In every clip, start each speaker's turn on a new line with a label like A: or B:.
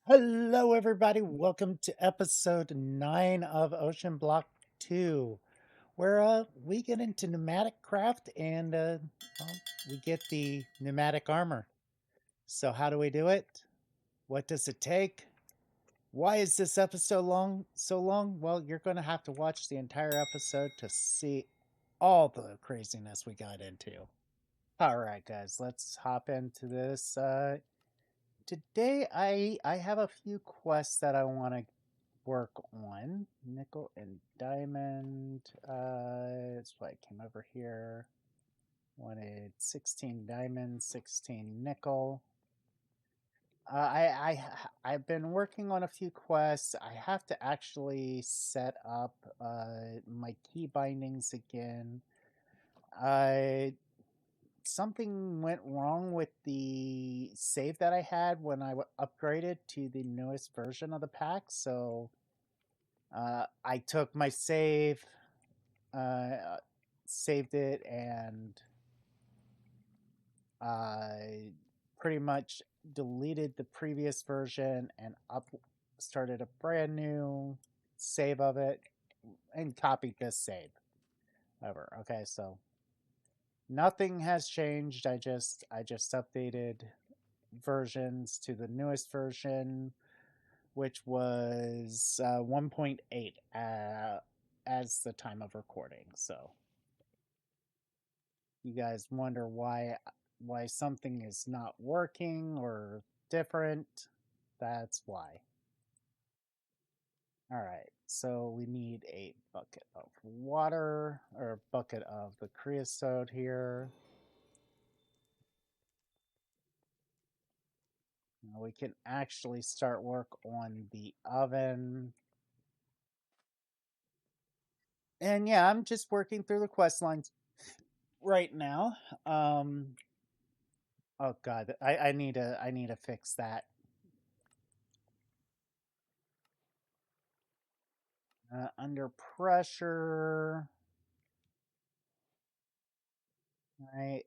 A: Hello, everybody. Welcome to episode 9 of OceanBlock 2, where we get into pneumatic craft and we get the pneumatic armor. So, how do we do it? What does it take? Why is this episode so long? Well, you're going to have to watch the entire episode to see all the craziness we got into. All right, guys, let's hop into this. Today, I have a few quests that I want to work on. Nickel and diamond. That's why I came over here. Wanted 16 diamond, 16 nickel. I've been working on a few quests. I have to actually set up my key bindings again. Something went wrong with the save that I had when I upgraded to the newest version of the pack, so I took my save, saved it, and pretty much deleted the previous version and started a brand new save of it and copied this save over. Okay, so nothing has changed. I just updated versions to the newest version, which was 1.8 as the time of recording. So you guys wonder why something is not working or different, that's why. All right, so we need a bucket of water, or a bucket of the creosote here. Now we can actually start work on the oven. And yeah, I'm just working through the quest lines right now. Oh god, I need to fix that. Under pressure. Right,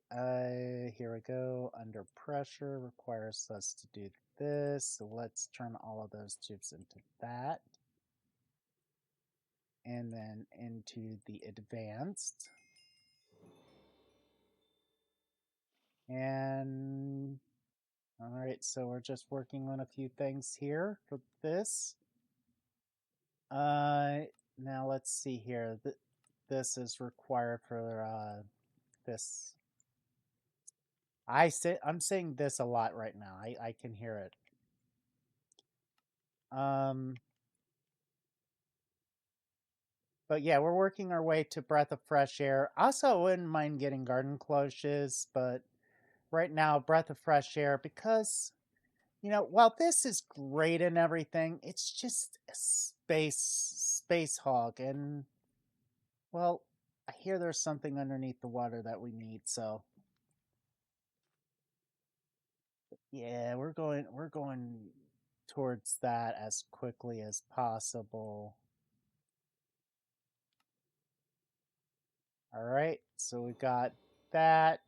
A: here we go. Under pressure requires us to do this. So let's turn all of those tubes into that. And then into the advanced. And all right, so we're just working on a few things here for this. Now let's see here. This is required for this. I'm saying this a lot right now. I can hear it. But yeah, we're working our way to Breath of Fresh Air. Also, I wouldn't mind getting Garden Cloches, but right now, Breath of Fresh Air, because, you know, while this is great and everything, it's just a space hog. And, well, I hear there's something underneath the water that we need, so. Yeah, we're going towards that as quickly as possible. All right, so we got that.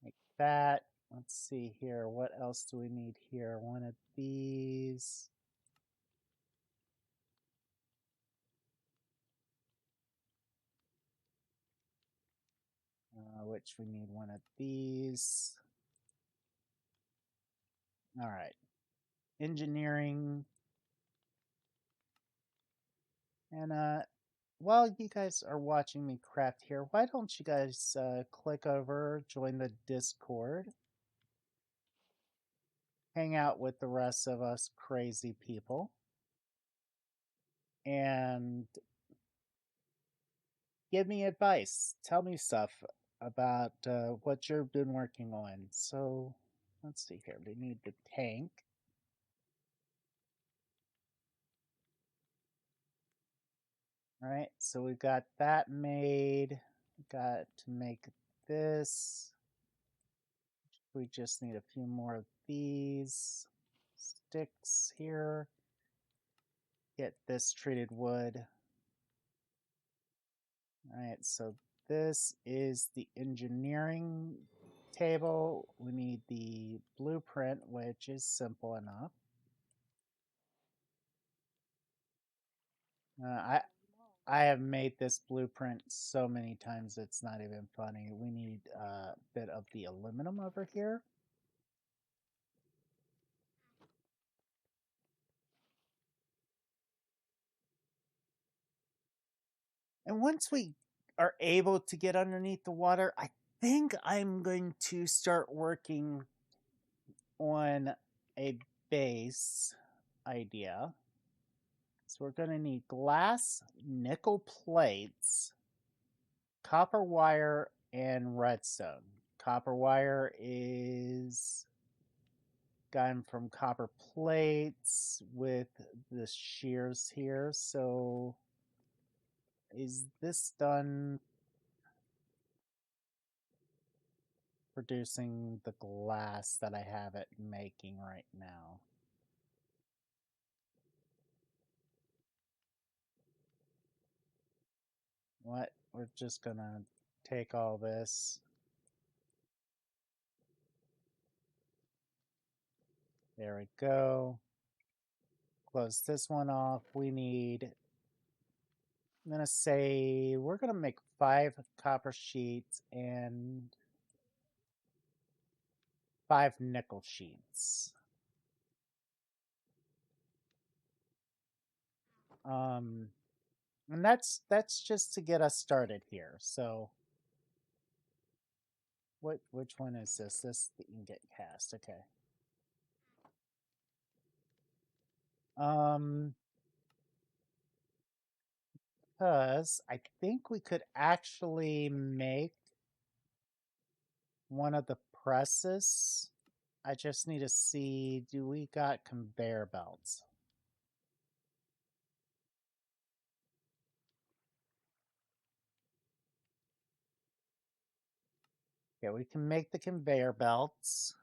A: Like that. Let's see here. What else do we need here? One of these. Which we need one of these. All right. Engineering. And while you guys are watching me craft here, why don't you guys click over, join the Discord, hang out with the rest of us crazy people, and give me advice. Tell me stuff about what you've been working on. So let's see here. We need the tank. All right, so we've got that made. Got to make this. We just need a few more of these sticks here. Get this treated wood. All right, so this is the engineering table. We need the blueprint, which is simple enough. I have made this blueprint so many times it's not even funny. We need a bit of the aluminum over here. And once we are able to get underneath the water, I think I'm going to start working on a base idea. So we're going to need glass, nickel plates, copper wire, and redstone. Copper wire is gotten from copper plates with the shears here. So is this done producing the glass that I have it making right now? What? We're just gonna take all this. There we go. Close this one off. We need, I'm gonna say, we're gonna make 5 copper sheets and 5 nickel sheets. And that's just to get us started here. So which one is this? This the ingot cast, okay. Because I think we could actually make one of the presses. I just need to see, do we got conveyor belts? Yeah, we can make the conveyor belts.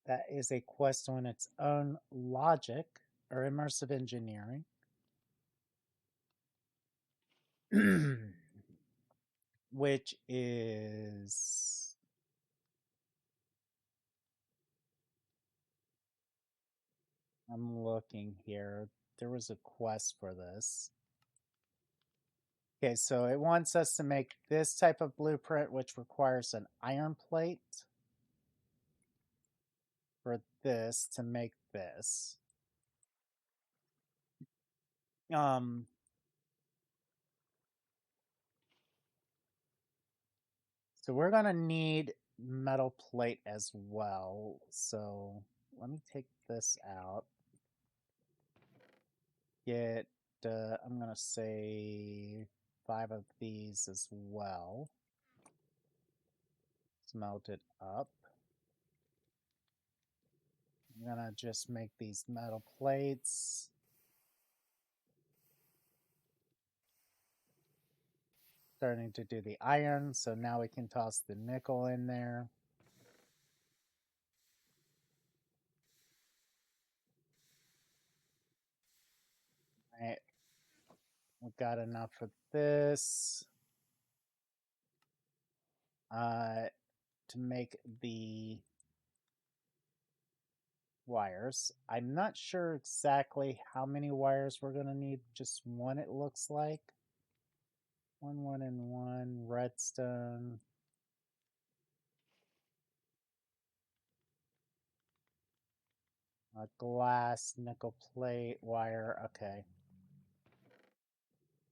A: That is a quest on its own, logic or immersive engineering. Which is I'm looking here. There was a quest for this. Okay, so it wants us to make this type of blueprint, which requires an iron plate for this to make this. So we're gonna need metal plate as well. So let me take this out. Get, I'm gonna say 5 of these as well. Smelt it up. I'm gonna just make these metal plates. Starting to do the iron, so now we can toss the nickel in there. All right, we've got enough of this to make the wires. I'm not sure exactly how many wires we're gonna need. Just one, it looks like. 1, 1, and 1 redstone. A glass nickel plate wire. Okay.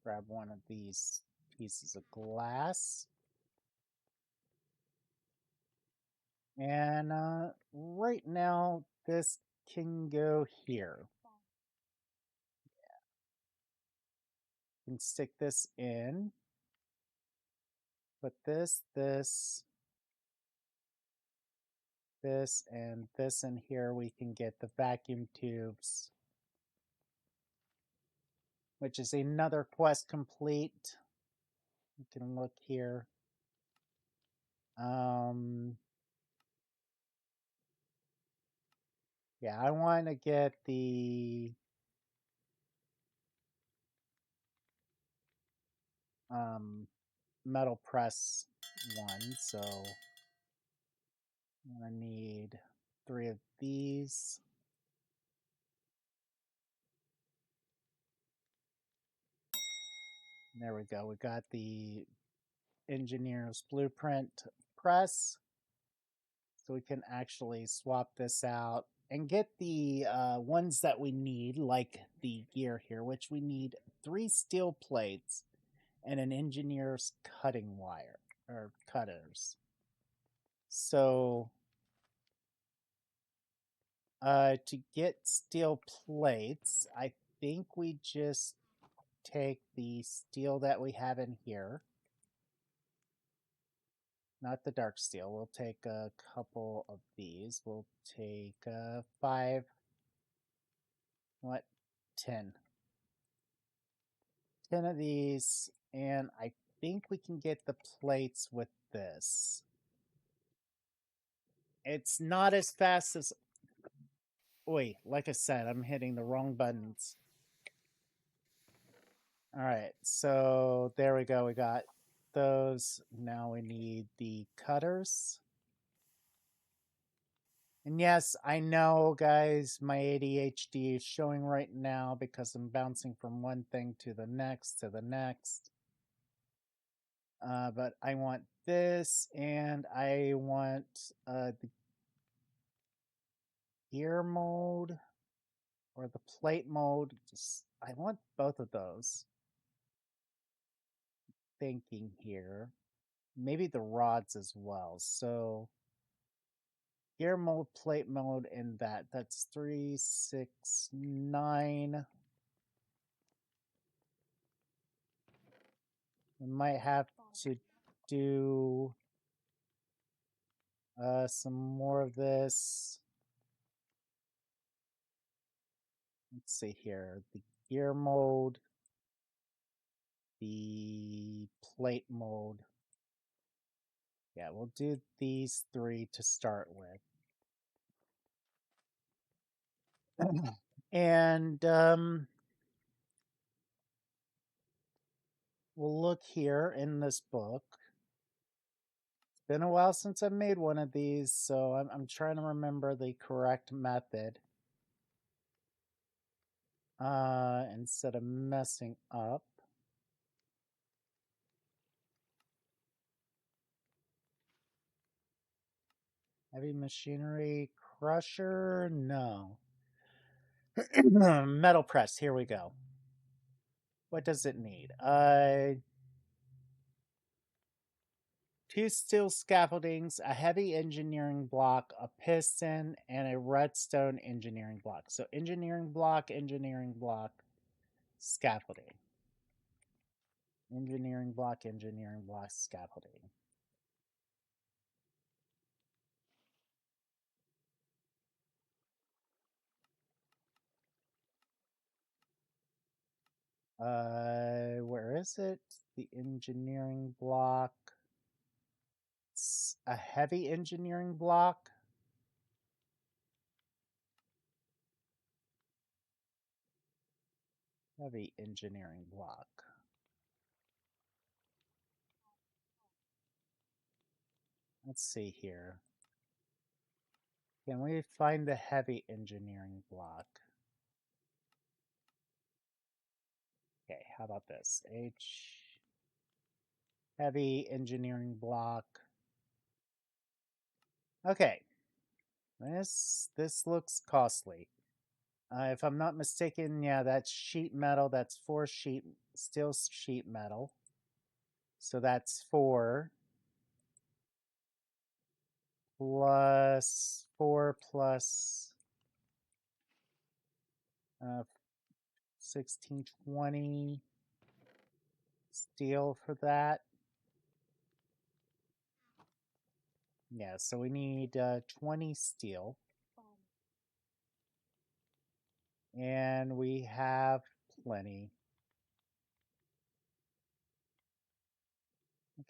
A: Grab one of these pieces of glass. And right now, this can go here. You can stick this in. Put this, and this in here. We can get the vacuum tubes, which is another quest complete. You can look here. Yeah, I want to get the metal press one, so I'm gonna need 3 of these. There we go. We got the engineer's blueprint press. So we can actually swap this out and get the ones that we need, like the gear here, which we need 3 steel plates and an engineer's cutting wire, or cutters. So to get steel plates, I think we just take the steel that we have in here. Not the dark steel. We'll take a couple of these. We'll take 5. What? 10. 10 of these. And I think we can get the plates with this. It's not as fast as... Wait, like I said, I'm hitting the wrong buttons. Alright, so there we go. We got those. Now we need the cutters. And yes, I know, guys, my ADHD is showing right now because I'm bouncing from one thing to the next to the next. But I want this, and I want the gear mode or the plate mode. I want both of those. Thinking here. Maybe the rods as well. So gear mode, plate mode, and that. That's 3, 6, 9. We might have to do some more of this. Let's see here. The gear mode, the plate mode. Yeah, we'll do these 3 to start with. And we'll look here in this book. It's been a while since I made one of these, so I'm trying to remember the correct method instead of messing up. Heavy machinery crusher? No. Metal press. Here we go. What does it need? 2 steel scaffoldings, a heavy engineering block, a piston, and a redstone engineering block. So engineering block, scaffolding. Engineering block, scaffolding. Where is it? The engineering block. It's a heavy engineering block. Heavy engineering block. Let's see here. Can we find the heavy engineering block? Okay, how about this? Heavy engineering block. Okay. This looks costly. If I'm not mistaken, yeah, that's sheet metal. That's 4 steel sheet metal. So that's 4 plus 4 plus 16, 20 steel for that. Yeah, so we need 20 steel. And we have plenty.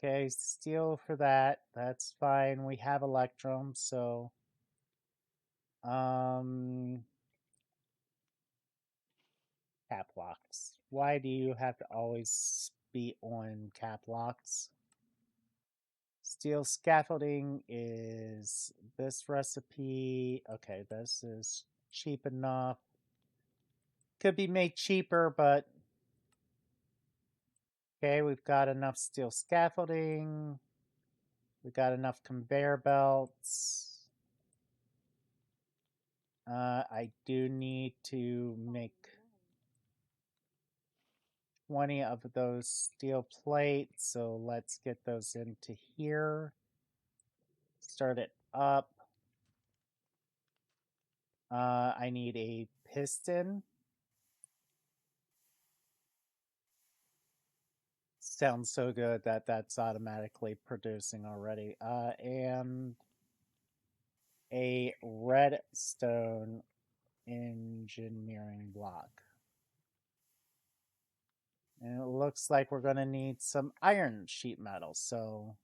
A: Okay, steel for that. That's fine. We have electrum, so cap locks. Why do you have to always be on cap locks? Steel scaffolding is this recipe. Okay, this is cheap enough. Could be made cheaper, but okay, we've got enough steel scaffolding. We've got enough conveyor belts. I do need to make 20 of those steel plates, so let's get those into here. Start it up. I need a piston. Sounds so good that that's automatically producing already. And a redstone engineering block. And it looks like we're going to need some iron sheet metal, so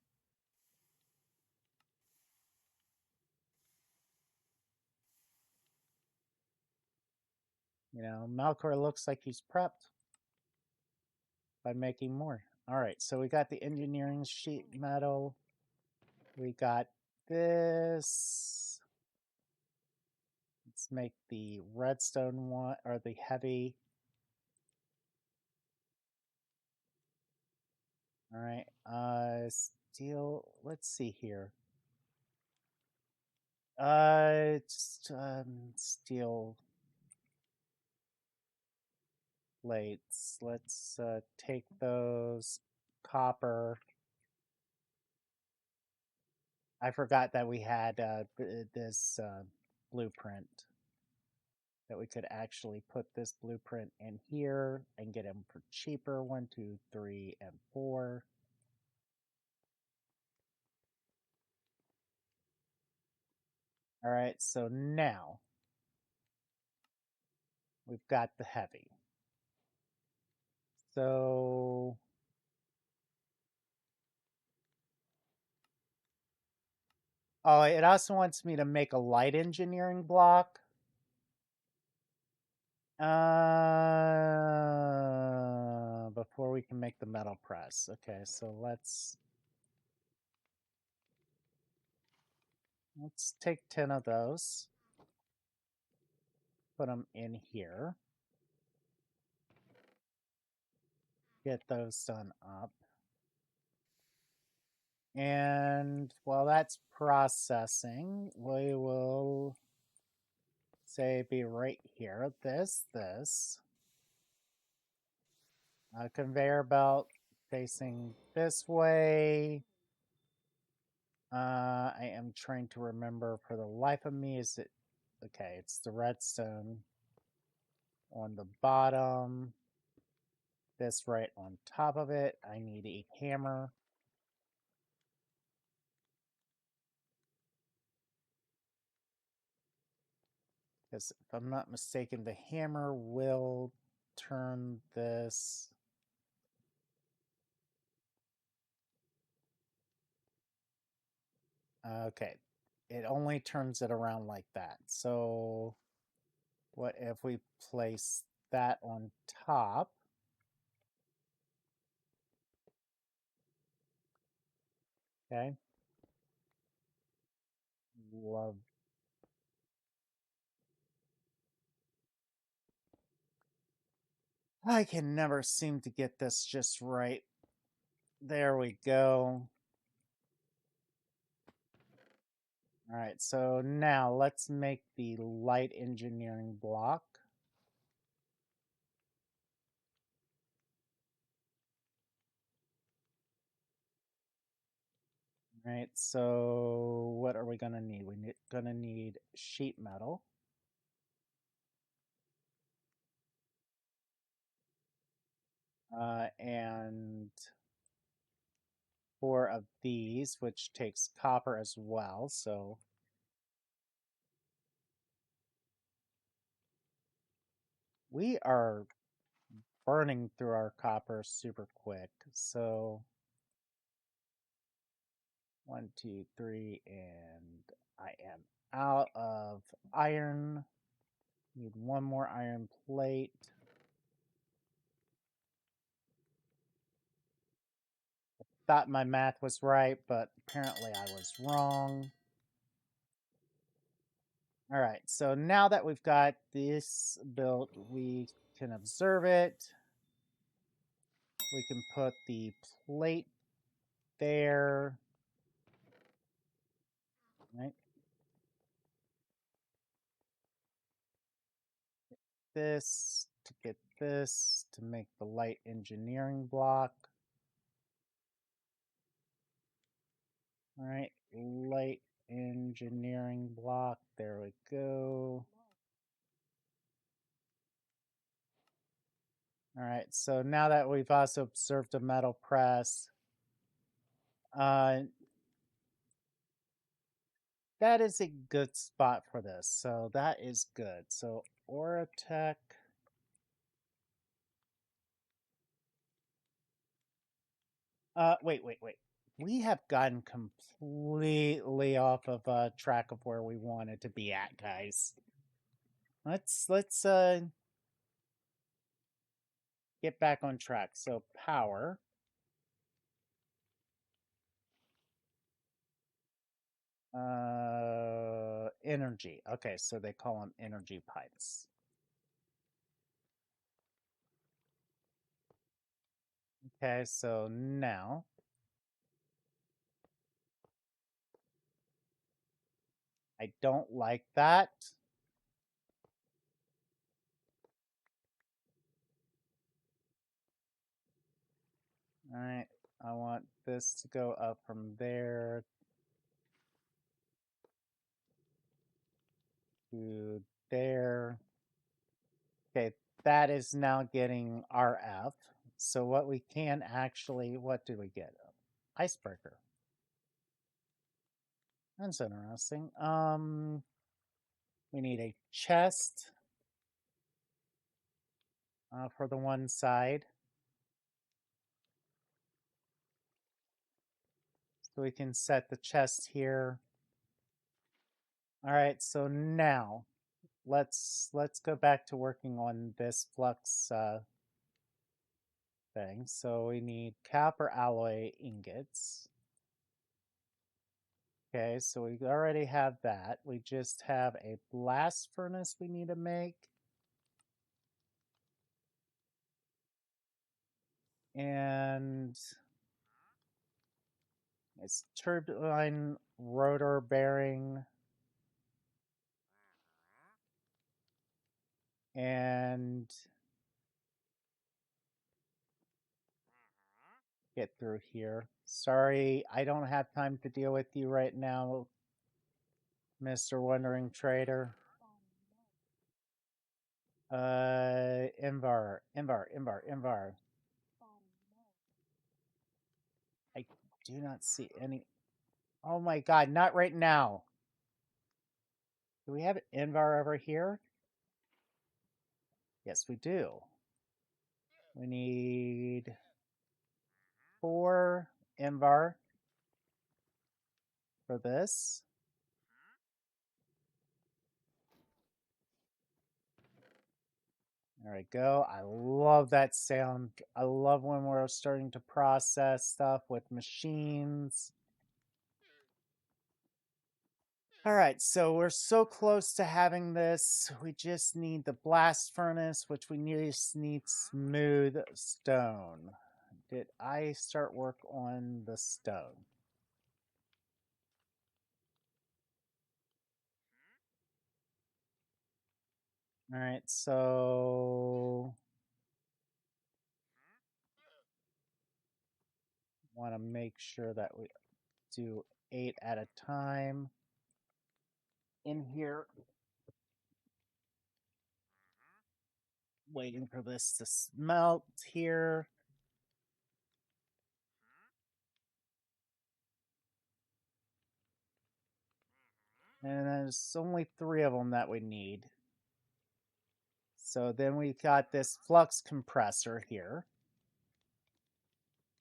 A: Melkor looks like he's prepped by making more. All right, so we got the engineering sheet metal. We got this. Let's make the redstone one, or the heavy. All right, steel, let's see here. Just steel plates. Let's take those. Copper. I forgot that we had this blueprint, that we could actually put this blueprint in here and get them for cheaper. 1, 2, 3, and 4. All right, so now we've got the heavy. So oh, it also wants me to make a light engineering block. Before we can make the metal press. Okay, so let's take 10 of those. Put them in here. Get those done up. And while that's processing, we will say be right here. This. Conveyor belt facing this way. I am trying to remember for the life of me. Is it okay? It's the redstone on the bottom. This right on top of it. I need a hammer. Because if I'm not mistaken, the hammer will turn this. Okay, it only turns it around like that. So what if we place that on top? Okay. Love. I can never seem to get this just right. There we go. All right, so now let's make the light engineering block. All right, so what are we gonna need? We're gonna need sheet metal. And 4 of these, which takes copper as well, so we are burning through our copper super quick. So 1, 2, 3, and I am out of iron. Need 1 more iron plate. thought my math was right, but apparently I was wrong. All right, so now that we've got this built, we can observe it. We can put the plate there. Right. This to get this to make the light engineering block. All right, light engineering block. There we go. All right, so now that we've also observed a metal press, that is a good spot for this. So that is good. So Orotek. Wait. We have gotten completely off of track of where we wanted to be at, guys. Let's get back on track. So power. Energy. Okay, so they call them energy pipes. Okay, so now I don't like that. All right, I want this to go up from there to there. Okay, that is now getting RF. So what we can actually, what do we get? Icebreaker. That's interesting. We need a chest for the one side. So we can set the chest here. All right, so now let's go back to working on this flux thing. So we need copper alloy ingots. Okay, so we already have that. We just have a blast furnace we need to make. And it's turbine rotor bearing. And get through here. Sorry, I don't have time to deal with you right now, Mr. Wandering Trader. 𝑚𝑣𝑎𝑟. I do not see any. Oh my god, not right now. Do we have 𝑚𝑣𝑎𝑟 over here? Yes, we do. We need 4 𝑚𝑣𝑎𝑟 for this. There we go. I love that sound. I love when we're starting to process stuff with machines. All right, so we're so close to having this. We just need the blast furnace, which we just need smooth stone. Did I start work on the stone? All right, so want to make sure that we do 8 at a time in here. Waiting for this to smelt here. And there's only 3 of them that we need. So then we've got this flux compressor here,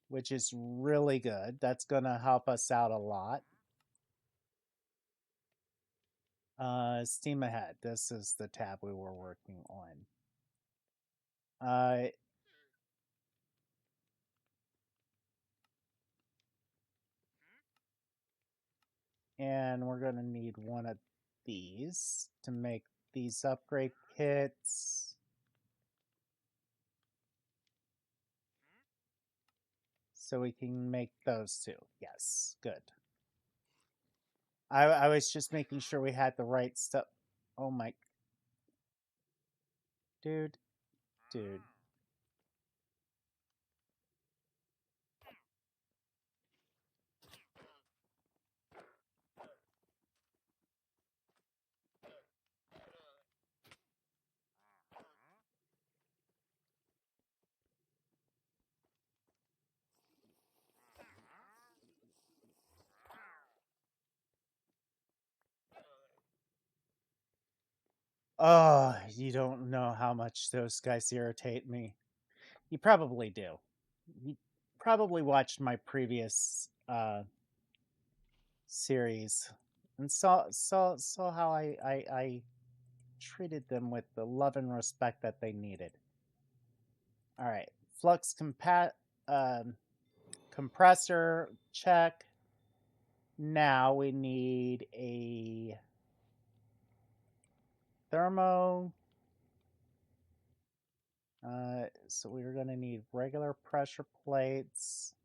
A: which is really good. That's going to help us out a lot. Steam ahead. This is the tab we were working on. And we're going to need one of these to make these upgrade kits. So we can make those two. Yes, good. I was just making sure we had the right stuff. Oh my. Dude. Oh, you don't know how much those guys irritate me. You probably do. You probably watched my previous series and saw how I treated them with the love and respect that they needed. All right, flux compressor check. Now we need a thermo. So we're going to need regular pressure plates.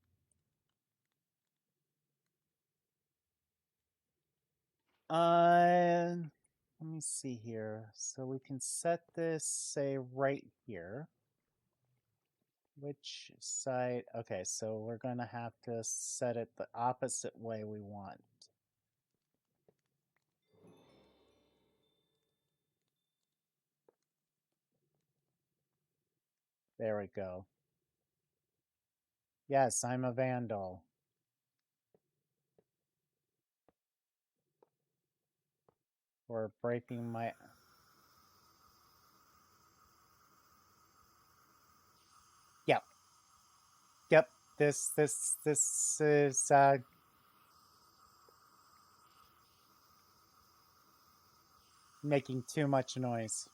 A: Let me see here. So we can set this, say, right here. Which side? Okay, so we're going to have to set it the opposite way we want. There we go. Yes, I'm a vandal. For breaking my... Yep. Yep. This is making too much noise.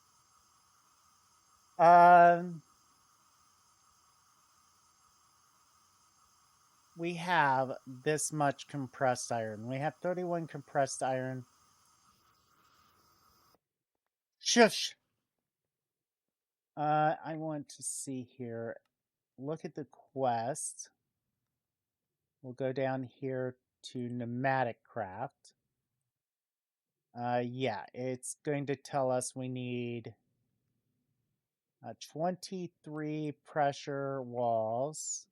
A: We have this much compressed iron. We have 31 compressed iron. Shush! I want to see here. Look at the quest. We'll go down here to pneumatic craft. Yeah, it's going to tell us we need 23 pressure walls,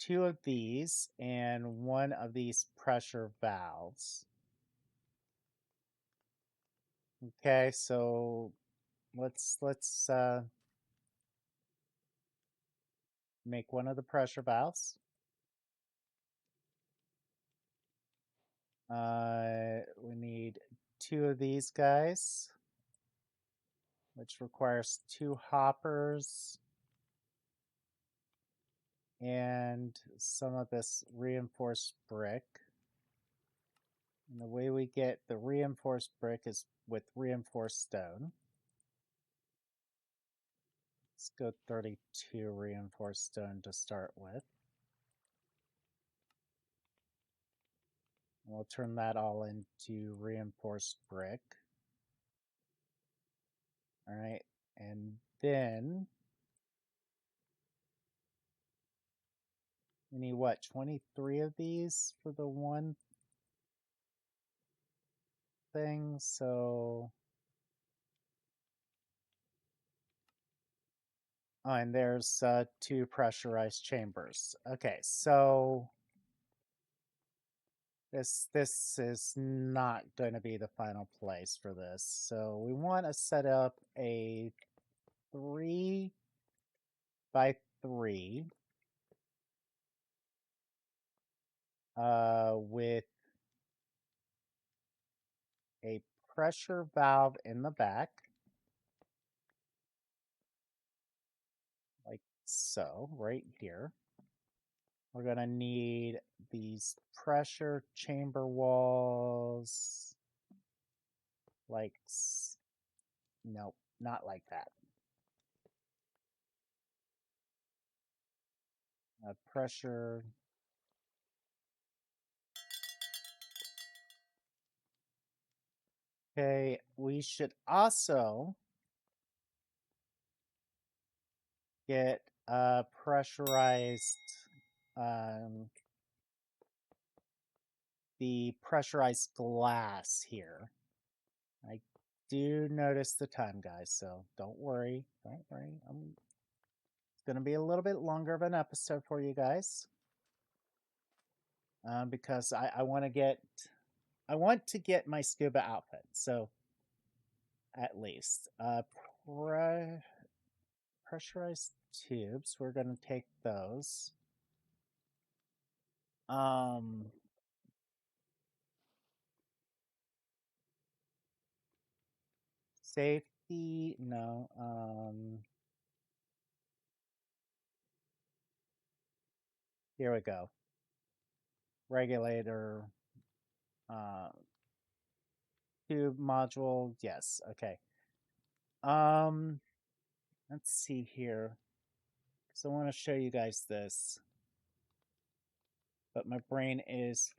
A: 2 of these, and 1 of these pressure valves. Okay, so let's make 1 of the pressure valves. We need 2 of these guys, which requires 2 hoppers and some of this reinforced brick. And the way we get the reinforced brick is with reinforced stone. Let's go 32 reinforced stone to start with. And we'll turn that all into reinforced brick. All right, and then we need what, 23 of these for the one thing? So, oh, and there's 2 pressurized chambers. Okay, so this is not going to be the final place for this. So we want to set up a 3 by 3 with a pressure valve in the back, like so, right here. We're going to need these pressure chamber walls, like, nope, not like that. Pressure Okay, we should also get pressurized the pressurized glass here. I do notice the time, guys, so don't worry. Don't worry. It's going to be a little bit longer of an episode for you guys because I want to get my scuba outfit. So at least pressurized tubes. We're going to take those. Safety, no. Here we go. Regulator, tube module, yes, okay. Let's see here. So I want to show you guys this. But my brain is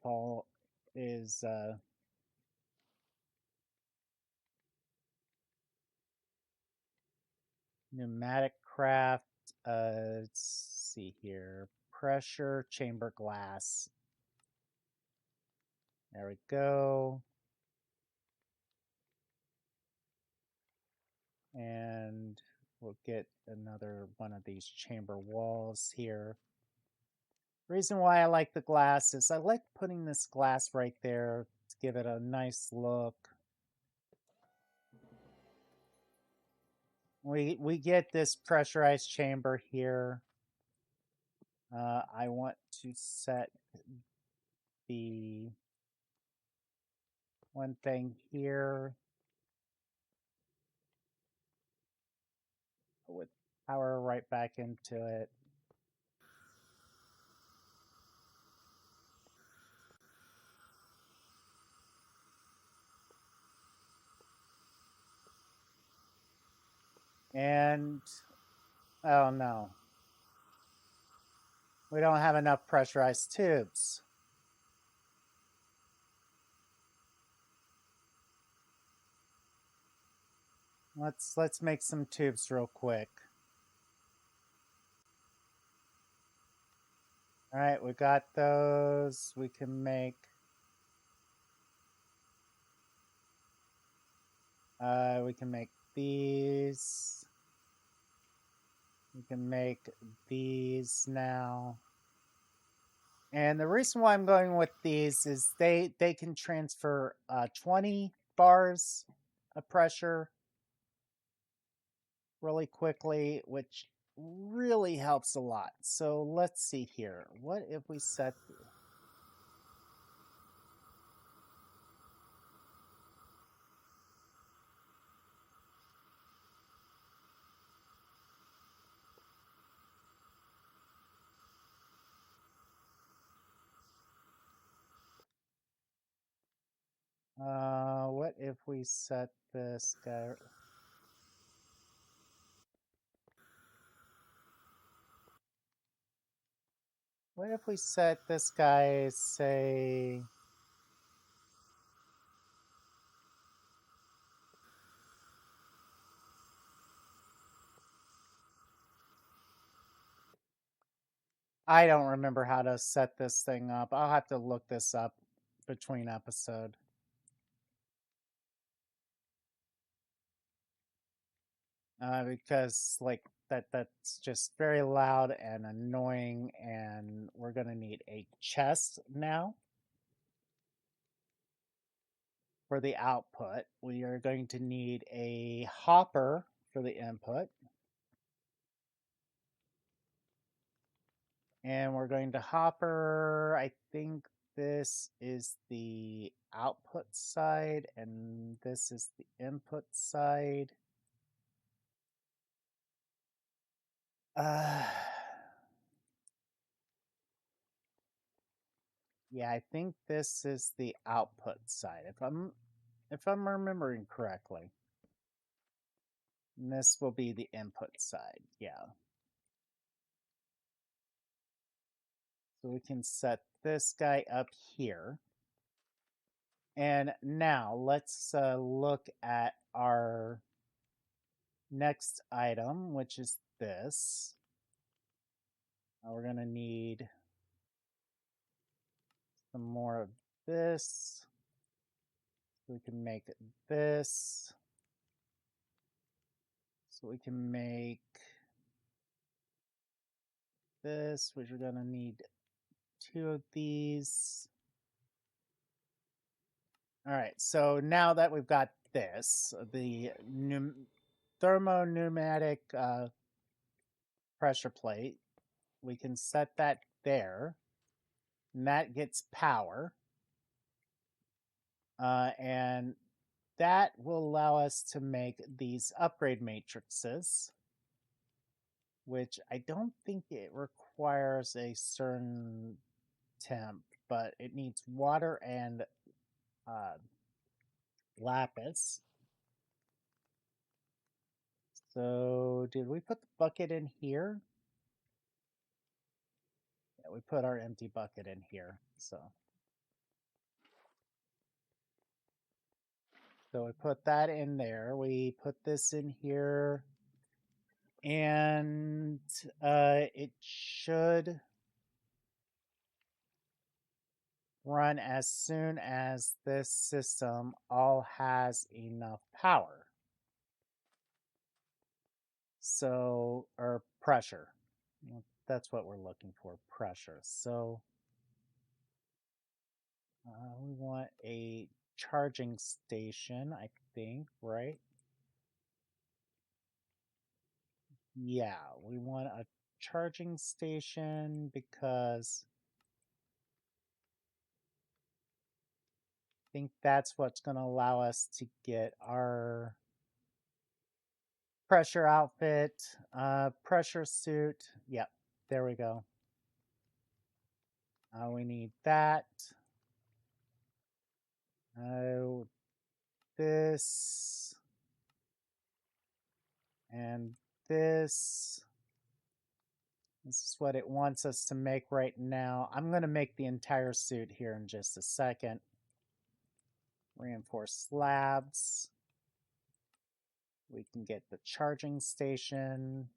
A: pneumatic craft. Let's see here. Pressure chamber glass. There we go. And we'll get another one of these chamber walls here. Reason why I like the glass is I like putting this glass right there to give it a nice look. We get this pressurized chamber here. I want to set the one thing here with power right back into it. And oh no, we don't have enough pressurized tubes. Let's make some tubes real quick. All right, we got those. We can make these. We can make these now. And the reason why I'm going with these is they can transfer 20 bars of pressure really quickly, which really helps a lot. So let's see here. What if we set... what if we set this guy... What if we set this guy, say... I don't remember how to set this thing up. I'll have to look this up between episode. Because like that's just very loud and annoying, and we're gonna need a chest now for the output. We are going to need a hopper for the input, and we're going to hopper, I think this is the output side and this is the input side. Yeah, I think this is the output side, if I'm remembering correctly. And this will be the input side, yeah. So we can set this guy up here. And now let's look at our next item, which is this. We're going to need some more of this. So we can make this. So we can make this, which we're going to need 2 of these. All right, so now that we've got this, the thermopneumatic pressure plate, we can set that there, and that gets power. And that will allow us to make these upgrade matrices, which I don't think it requires a certain temp, but it needs water and lapis. So did we put the bucket in here? Yeah, we put our empty bucket in here. So we put that in there. We put this in here. And it should run as soon as this system all has enough power. So, or pressure. That's what we're looking for, pressure. So we want a charging station, I think, right? Yeah, we want a charging station because I think that's what's going to allow us to get our pressure outfit, pressure suit. Yep, there we go. We need that. This and this. This is what it wants us to make right now. I'm going to make the entire suit here in just a second. Reinforced slabs. We can get the charging station.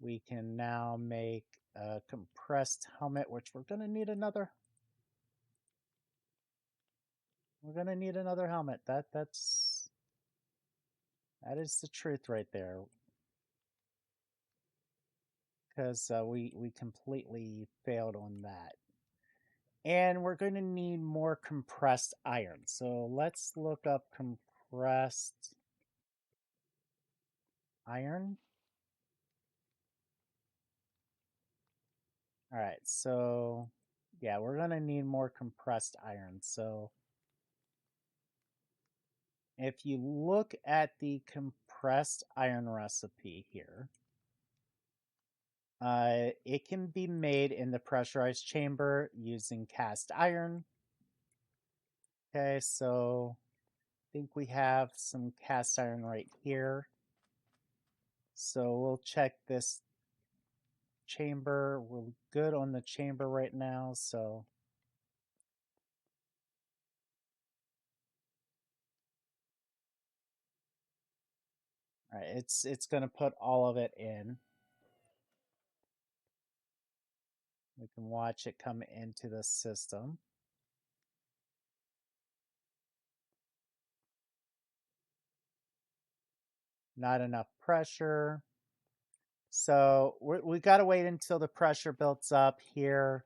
A: We can now make a compressed helmet, which we're going to need another. We're going to need another helmet. That is the truth right there. Because we completely failed on that. And we're going to need more compressed iron. So let's look up compressed iron. All right, so yeah, we're going to need more compressed iron. So if you look at the compressed iron recipe here, it can be made in the pressurized chamber using cast iron. Okay, so I think we have some cast iron right here. So we'll check this chamber. We're good on the chamber right now, so all right, it's going to put all of it in. We can watch it come into the system. Not enough pressure. So we got to wait until the pressure builds up here.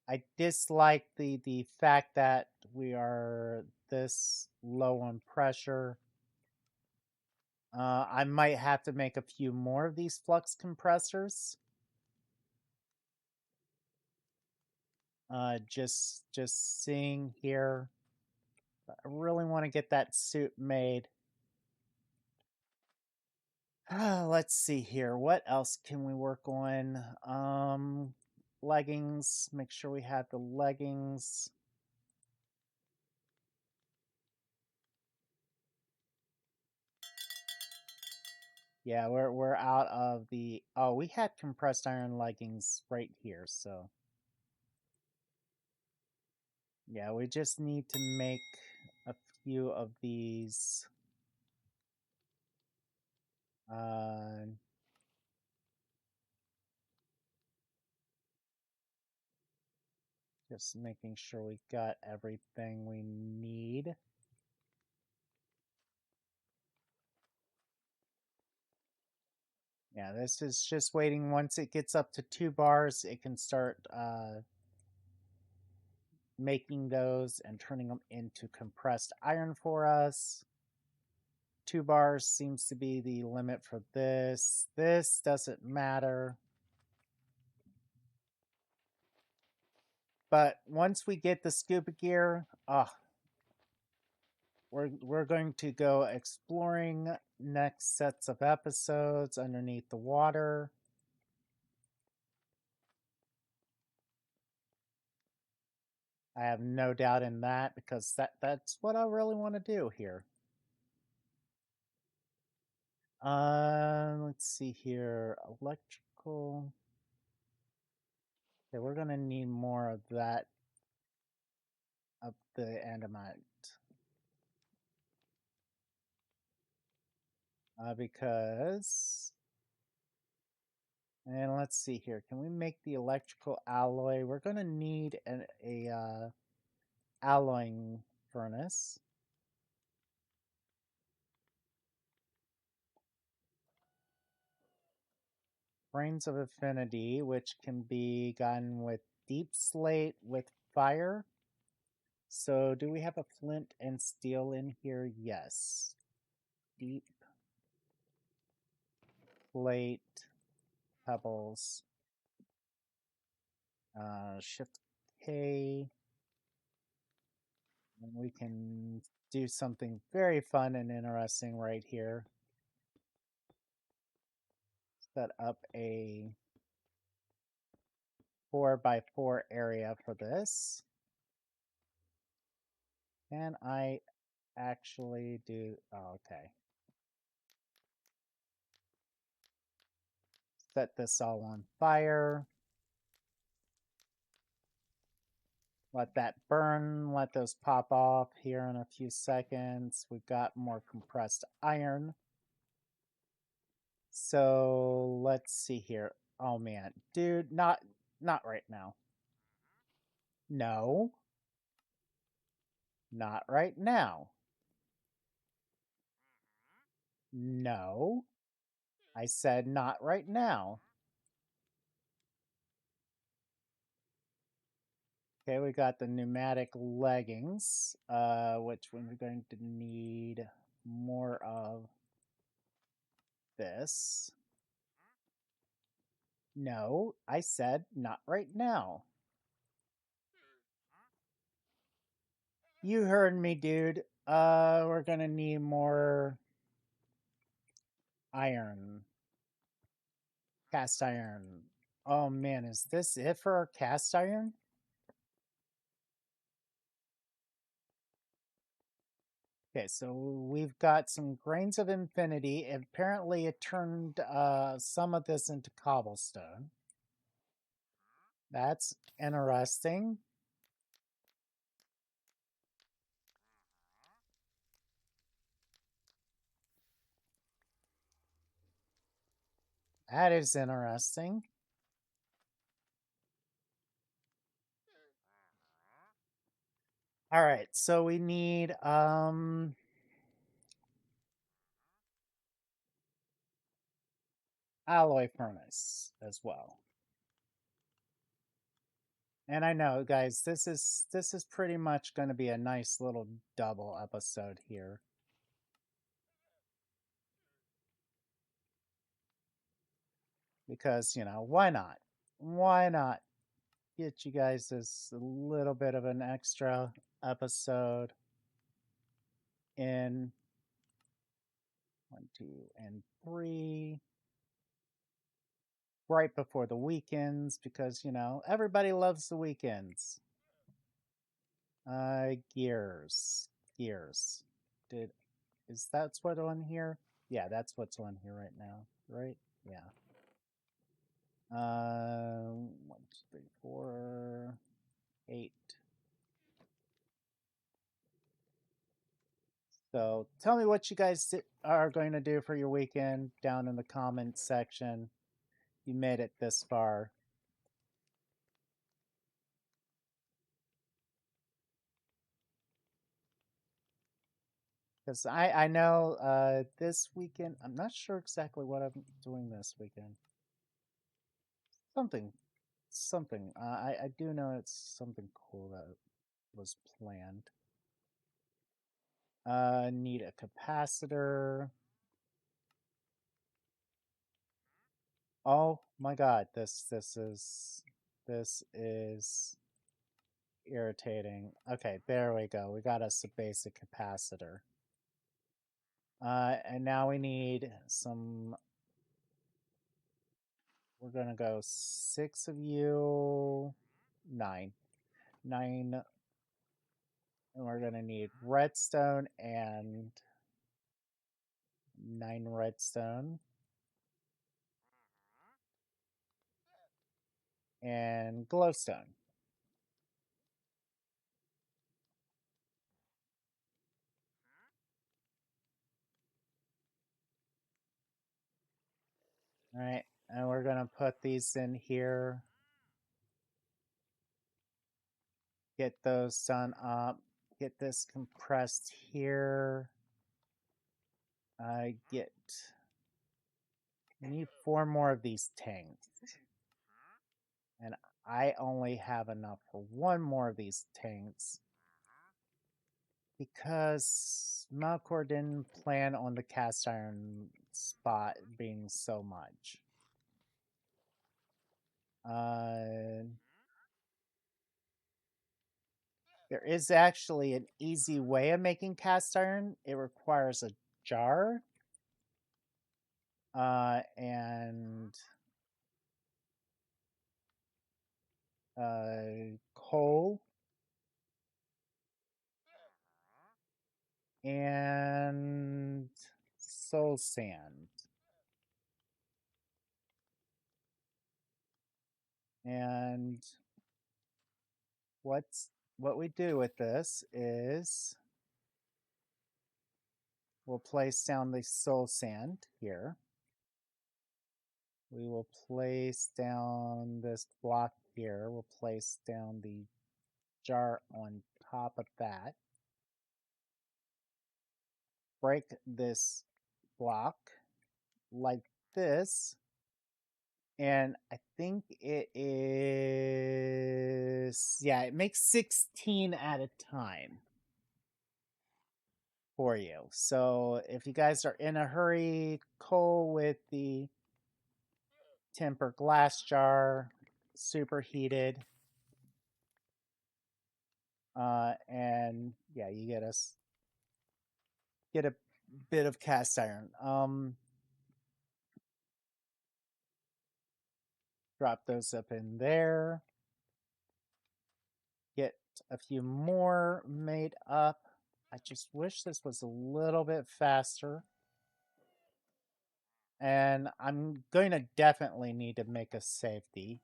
A: I dislike the fact that we are this low on pressure. I might have to make a few more of these flux compressors. Just seeing here. I really want to get that suit made. Let's see here. What else can we work on? Leggings. Make sure we have the leggings. Yeah, we're out of the... Oh, we had compressed iron leggings right here, so... Yeah, we just need to make a few of these. Just making sure we got everything we need. Yeah, this is just waiting. Once it gets up to 2 bars, it can start making those and turning them into compressed iron for us. 2 bars seems to be the limit for this. This doesn't matter. But once we get the scuba gear, we're going to go exploring next sets of episodes underneath the water. I have no doubt in that, because that's what I really want to do here. Let's see here. Electrical. Okay, we're going to need more of that of the andamite. Because... And let's see here. Can we make the electrical alloy? We're going to need a alloying furnace. Brains of Affinity, which can be gotten with deep slate with fire. So do we have a flint and steel in here? Yes. Deep slate pebbles. Shift K. And we can do something very fun and interesting right here. Set up a 4x4 area for this. Can I actually do... Oh, okay. Set this all on fire. Let that burn, let those pop off here in a few seconds. We've got more compressed iron. So let's see here. Oh man, dude, not right now. No. Not right now. No. I said not right now. Okay, we got the pneumatic leggings, which we're going to need more of this. No, I said not right now. You heard me, dude. We're gonna need more iron. Cast iron. Oh man, is this it for our cast iron? Okay, so we've got some grains of infinity. Apparently it turned some of this into cobblestone. That's interesting. That is interesting. All right, so we need alloy furnace as well. And I know, guys, this is pretty much going to be a nice little double episode here. Because, you know, why not? Why not get you guys this little bit of an extra episode in 1, 2, and 3 right before the weekends, because, you know, everybody loves the weekends. Gears. Is that's what on here? Yeah, that's what's on here right now, right? Yeah. 1, 2, 3, 4, 8. So tell me what you guys are going to do for your weekend down in the comments section. You made it this far. Because I know this weekend, I'm not sure exactly what I'm doing this weekend. Something. I do know it's something cool that was planned. Need a capacitor. Oh my god, this is irritating. Okay, there we go. We got us a basic capacitor. And now we need some. We're gonna go 6 of you, 9. 9, and we're gonna need redstone and 9 redstone. And glowstone. All right, and we're gonna put these in here. Get those done up. Get this compressed here. Get. We need 4 more of these tanks. And I only have enough for 1 more of these tanks. Because Melkor didn't plan on the cast iron spot being so much. There is actually an easy way of making cast iron. It requires a jar and coal and soul sand. And what we do with this is we'll place down the soul sand here. We will place down this block here. We'll place down the jar on top of that. Break this block like this. And I think it is, yeah, it makes 16 at a time for you. So if you guys are in a hurry, coal with the tempered glass jar, superheated. And yeah, you get a bit of cast iron. Drop those up in there. Get a few more made up. I just wish this was a little bit faster. And I'm going to definitely need to make a safety.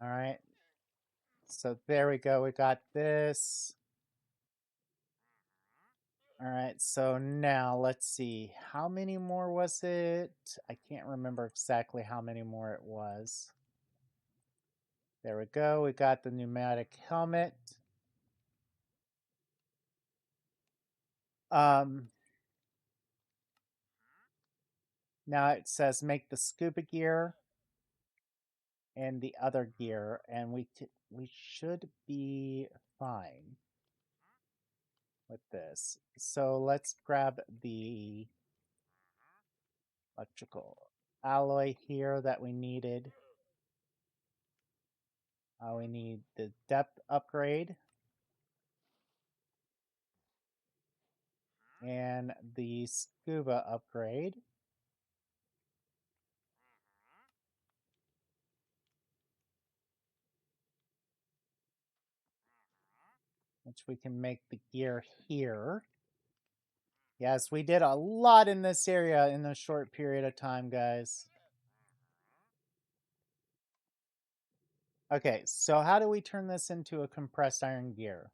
A: All right. So there we go. We got this. All right. So now let's see. How many more was it? I can't remember exactly how many more it was. There we go. We got the pneumatic helmet. Now it says make the scuba gear and the other gear, and we should be fine with this. So let's grab the electrical alloy here that we needed. We need the depth upgrade and the scuba upgrade. which we can make the gear here. Yes, we did a lot in this area in a short period of time, guys. Okay, so how do we turn this into a compressed iron gear?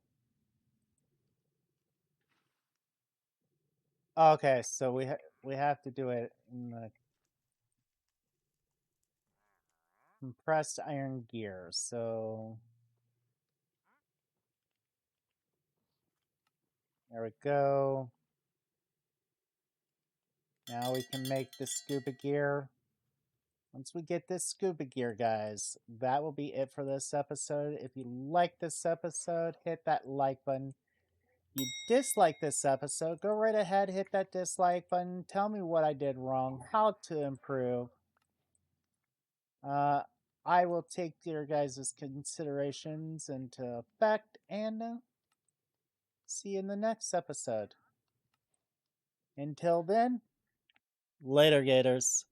A: Okay, so we have to do it in the compressed iron gear. So there we go. Now we can make the scuba gear. Once we get this scuba gear, guys, that will be it for this episode. If you like this episode, hit that like button. If you dislike this episode, go right ahead, hit that dislike button. Tell me what I did wrong, how to improve. I will take your guys' considerations into effect and see you in the next episode. Until then, later, Gators.